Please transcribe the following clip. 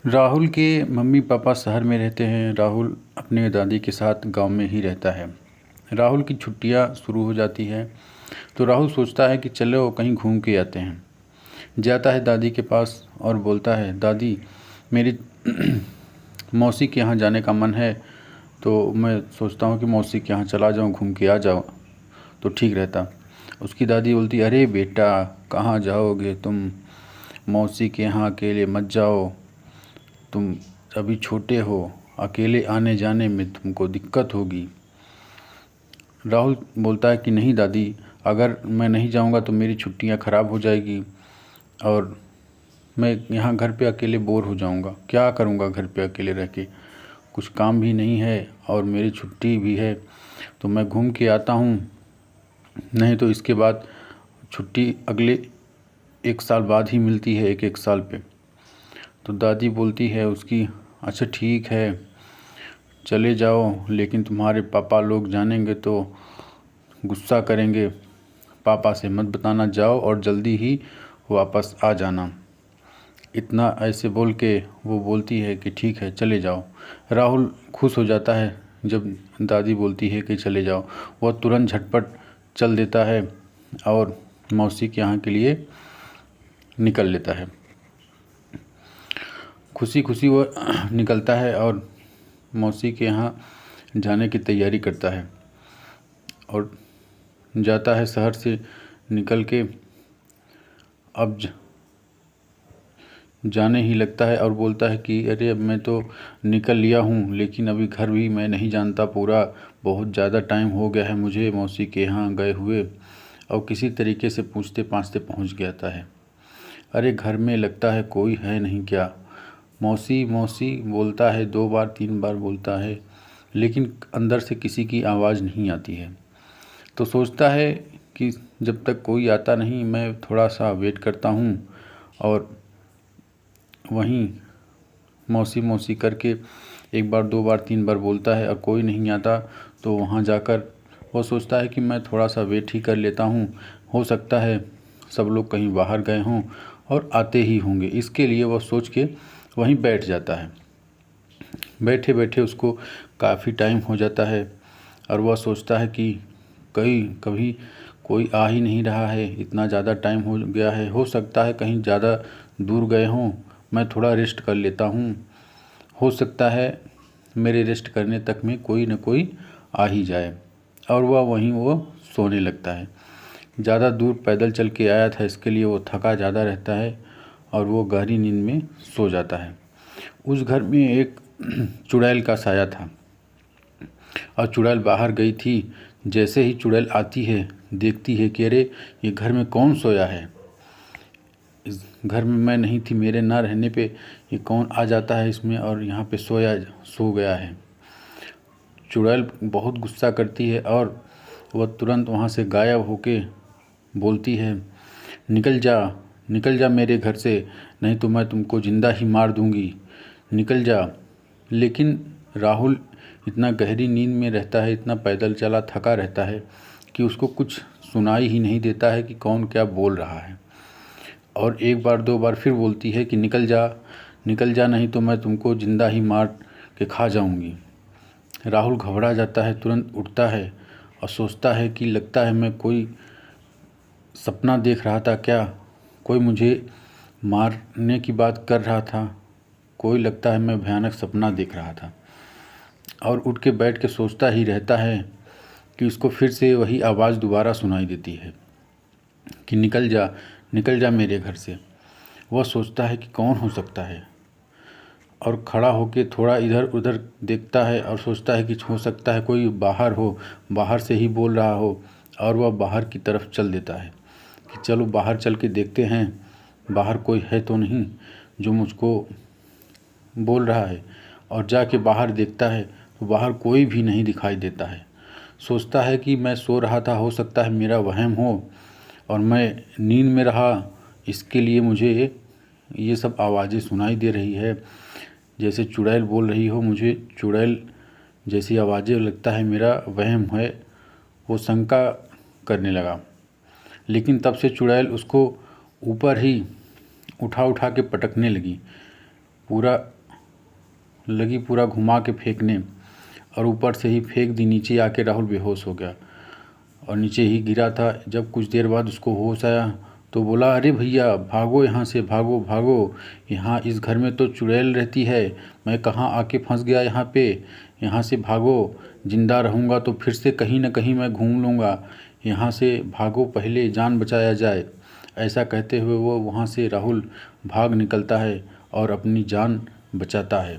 राहुल के mummy papa शहर में रहते हैं। राहुल अपने दादी के साथ गांव में ही रहता है। राहुल की छुट्टियां शुरू हो जाती है तो राहुल सोचता है कि चलो कहीं घूम के आते हैं। जाता है दादी के पास और बोलता है, दादी मेरी मौसी के यहाँ जाने का मन है, तो मैं सोचता हूँ कि मौसी के यहाँ चला जाऊँ, घूम के आ जाओ तो ठीक रहता। उसकी दादी बोलती, अरे बेटा कहाँ जाओगे तुम, मौसी के यहाँ अकेले मत जाओ, तुम अभी छोटे हो, अकेले आने जाने में तुमको दिक्कत होगी। राहुल बोलता है कि नहीं दादी, अगर मैं नहीं जाऊंगा तो मेरी छुट्टियां ख़राब हो जाएगी और मैं यहाँ घर पे अकेले बोर हो जाऊंगा। क्या करूंगा घर पे अकेले रह के, कुछ काम भी नहीं है और मेरी छुट्टी भी है, तो मैं घूम के आता हूँ। नहीं तो इसके बाद छुट्टी अगले 1 साल बाद ही मिलती है, एक एक साल पे। तो दादी बोलती है उसकी, अच्छा ठीक है चले जाओ, लेकिन तुम्हारे पापा लोग जानेंगे तो गुस्सा करेंगे, पापा से मत बताना, जाओ और जल्दी ही वापस आ जाना। इतना ऐसे बोल के वो बोलती है कि ठीक है चले जाओ। राहुल खुश हो जाता है जब दादी बोलती है कि चले जाओ। वह तुरंत झटपट चल देता है और मौसी के यहाँ के लिए निकल लेता है। खुशी खुशी वह निकलता है और मौसी के यहाँ जाने की तैयारी करता है और जाता है शहर से निकल के। अब जाने ही लगता है और बोलता है कि अरे अब मैं तो निकल लिया हूँ, लेकिन अभी घर भी मैं नहीं जानता पूरा, बहुत ज़्यादा टाइम हो गया है मुझे मौसी के यहाँ गए हुए। और किसी तरीके से पूछते पाछते पहुँच जाता है। अरे घर में लगता है कोई है नहीं क्या, मौसी मौसी बोलता है, 2 बार 3 बार बोलता है, लेकिन अंदर से किसी की आवाज़ नहीं आती है। तो सोचता है कि जब तक कोई आता नहीं मैं थोड़ा सा वेट करता हूँ। और वहीं मौसी मौसी करके 1 बार 2 बार 3 बार बोलता है और कोई नहीं आता। तो वहाँ जाकर वो सोचता है कि मैं थोड़ा सा वेट ही कर लेता हूँ, हो सकता है सब लोग कहीं बाहर गए हों और आते ही होंगे। इसके लिए वह सोच के वहीं बैठ जाता है। बैठे बैठे उसको काफ़ी टाइम हो जाता है और वह सोचता है कि कभी कोई आ ही नहीं रहा है, इतना ज़्यादा टाइम हो गया है, हो सकता है कहीं ज़्यादा दूर गए हों, मैं थोड़ा रेस्ट कर लेता हूँ, हो सकता है मेरे रेस्ट करने तक में कोई न कोई आ ही जाए। और वह सोने लगता है। ज़्यादा दूर पैदल चल के आया था, इसके लिए वो थका ज़्यादा रहता है और वो गहरी नींद में सो जाता है। उस घर में एक चुड़ैल का साया था और चुड़ैल बाहर गई थी। जैसे ही चुड़ैल आती है, देखती है कि अरे ये घर में कौन सोया है, इस घर में मैं नहीं थी, मेरे ना रहने पे ये कौन आ जाता है इसमें और यहाँ पे सो गया है। चुड़ैल बहुत गुस्सा करती है और वह तुरंत वहाँ से गायब होके बोलती है, निकल जा मेरे घर से, नहीं तो मैं तुमको ज़िंदा ही मार दूँगी, निकल जा। लेकिन राहुल इतना गहरी नींद में रहता है, इतना पैदल चला थका रहता है कि उसको कुछ सुनाई ही नहीं देता है कि कौन क्या बोल रहा है। और 1 बार 2 बार फिर बोलती है कि निकल जा, नहीं तो मैं तुमको ज़िंदा ही मार के खा जाऊंगी। राहुल घबरा जाता है, तुरंत उठता है और सोचता है कि लगता है मैं कोई सपना देख रहा था क्या, कोई मुझे मारने की बात कर रहा था, कोई लगता है मैं भयानक सपना देख रहा था। और उठ के बैठ के सोचता ही रहता है कि उसको फिर से वही आवाज़ दोबारा सुनाई देती है कि निकल जा मेरे घर से। वह सोचता है कि कौन हो सकता है और खड़ा होके थोड़ा इधर उधर देखता है और सोचता है कि हो सकता है कोई बाहर हो, बाहर से ही बोल रहा हो। और वह बाहर की तरफ चल देता है कि चलो बाहर चल के देखते हैं, बाहर कोई है तो नहीं जो मुझको बोल रहा है। और जाके बाहर देखता है तो बाहर कोई भी नहीं दिखाई देता है। सोचता है कि मैं सो रहा था, हो सकता है मेरा वहम हो और मैं नींद में रहा, इसके लिए मुझे ये सब आवाज़ें सुनाई दे रही है, जैसे चुड़ैल बोल रही हो, मुझे चुड़ैल जैसी आवाज़ें, लगता है मेरा वहम है। वो शंका करने लगा, लेकिन तब से चुड़ैल उसको ऊपर ही उठा उठा के पटकने लगी। पूरा लगी पूरा घुमा के फेंकने, और ऊपर से ही फेंक दी नीचे। आके राहुल बेहोश हो गया और नीचे ही गिरा था। जब कुछ देर बाद उसको होश आया तो बोला, अरे भैया भागो यहाँ से, भागो भागो, यहाँ इस घर में तो चुड़ैल रहती है, मैं कहाँ आके फंस गया यहाँ पे, यहाँ से भागो, जिंदा रहूँगा तो फिर से कहीं ना कहीं मैं घूम लूँगा, यहाँ से भागो, पहले जान बचाया जाए। ऐसा कहते हुए वो वहाँ से राहुल भाग निकलता है और अपनी जान बचाता है।